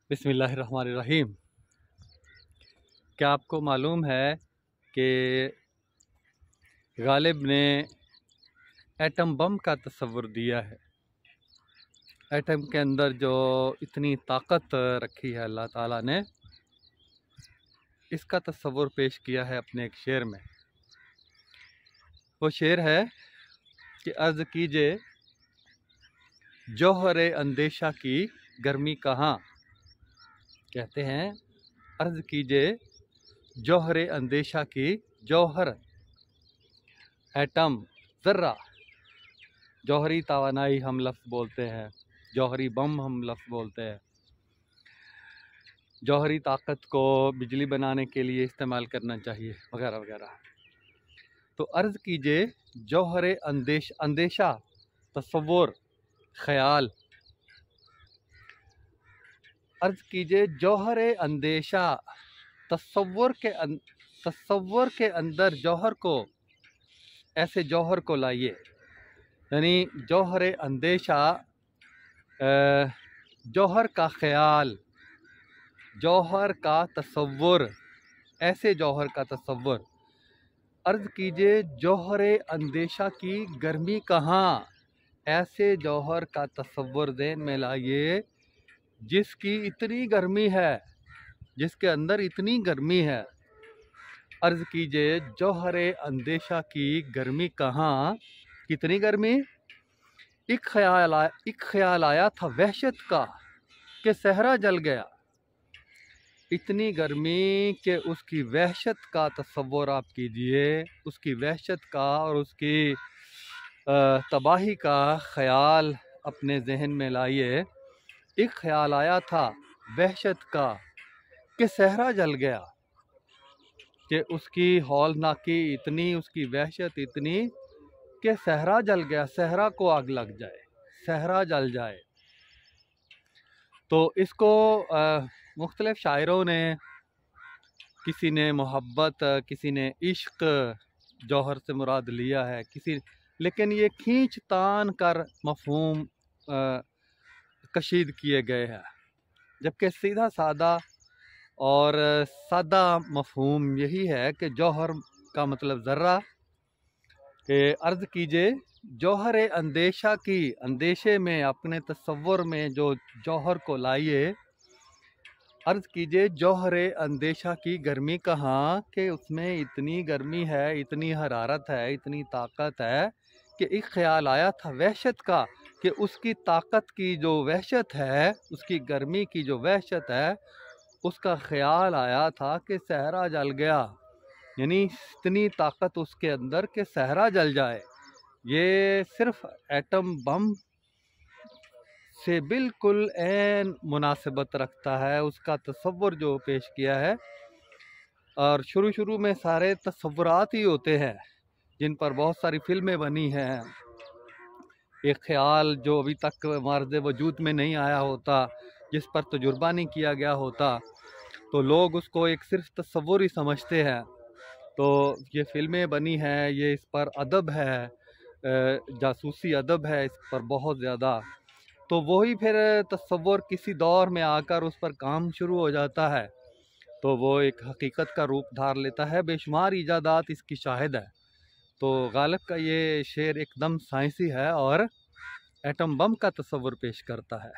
بسم اللہ الرحمن الرحیم۔ کیا آپ کو معلوم ہے کہ غالب نے ایٹم بم کا تصور دیا ہے؟ ایٹم کے اندر جو اتنی طاقت رکھی ہے اللہ تعالیٰ نے، اس کا تصور پیش کیا ہے اپنے ایک شعر میں۔ وہ شعر ہے کہ عرض کیجئے جوہر اندیشہ کی گرمی کہاں، کہتے ہیں عرض کیجئے جوہر اندیشہ کی، جوہر ایٹم ذرہ، جوہری توانائی ہم لفظ بولتے ہیں، جوہری بم ہم لفظ بولتے ہیں، جوہری طاقت کو بجلی بنانے کے لیے استعمال کرنا چاہیے وغیرہ وغیرہ۔ تو عرض کیجئے جوہر اندیشہ، تصور، خیال، عرض کیجئے جوہر اندیشہ، تصور کے اندر جوہر کو، ایسے جوہر کو لائیے، یعنی جوہر اندیشہ، جوہر کا خیال، جوہر کا تصور، ایسے جوہر کا تصور۔ عرض کیجئے جوہر اندیشہ کی گرمی کہاں، ایسے جوہر کا تصور ذہن میں لائیے جس کی اتنی گرمی ہے، جس کے اندر اتنی گرمی ہے۔ عرض کیجئے جوہر اندیشہ کی گرمی کہاں، کتنی گرمی؟ ایک خیال آیا تھا وحشت کا کہ صحرا جل گیا، اتنی گرمی کہ اس کی وحشت کا تصور آپ کیجئے، اس کی وحشت کا اور اس کی تباہی کا خیال اپنے ذہن میں لائیے۔ ایک خیال آیا تھا وحشت کا کہ صحرا جل گیا، کہ اس کی ہولناکی اتنی، اس کی وحشت اتنی کہ صحرا جل گیا، صحرا کو آگ لگ جائے، صحرا جل جائے۔ تو اس کو مختلف شاعروں نے، کسی نے محبت، کسی نے عشق جوہر سے مراد لیا ہے، لیکن یہ کھینچ تان کر مفہوم کشید کیے گئے ہیں، جبکہ سیدھا سادہ اور سادہ مفہوم یہی ہے کہ جوہر کا مطلب ذرہ، کہ عرض کیجئے جوہر اندیشہ کی، اندیشے میں، اپنے تصور میں جو جوہر کو لائیے، عرض کیجئے جوہر اندیشہ کی گرمی کہاں، کہ اس میں اتنی گرمی ہے، اتنی حرارت ہے، اتنی طاقت ہے کہ ایک خیال آیا تھا وحشت کا، کہ اس کی طاقت کی جو وحشت ہے، اس کی گرمی کی جو وحشت ہے، اس کا خیال آیا تھا کہ صحرا جل گیا، یعنی اتنی طاقت اس کے اندر کہ صحرا جل جائے۔ یہ صرف ایٹم بم سے بالکل عین مناسبت رکھتا ہے، اس کا تصور جو پیش کیا ہے۔ اور شروع میں سارے تصورات ہی ہوتے ہیں جن پر بہت ساری فلمیں بنی ہیں، ایک خیال جو ابھی تک مارز وجود میں نہیں آیا ہوتا، جس پر تجربہ نہیں کیا گیا ہوتا، تو لوگ اس کو ایک صرف تصور ہی سمجھتے ہیں۔ تو یہ فلمیں بنی ہیں، یہ اس پر ادب ہے، جاسوسی ادب ہے اس پر بہت زیادہ، تو وہی پھر تصور کسی دور میں آ کر اس پر کام شروع ہو جاتا ہے، تو وہ ایک حقیقت کا روپ دھار لیتا ہے۔ بے شمار ایجادات اس کی شاہد ہے۔ تو غالب کا یہ شعر ایک دم سائنسی ہے اور ایٹم بم کا تصور پیش کرتا ہے۔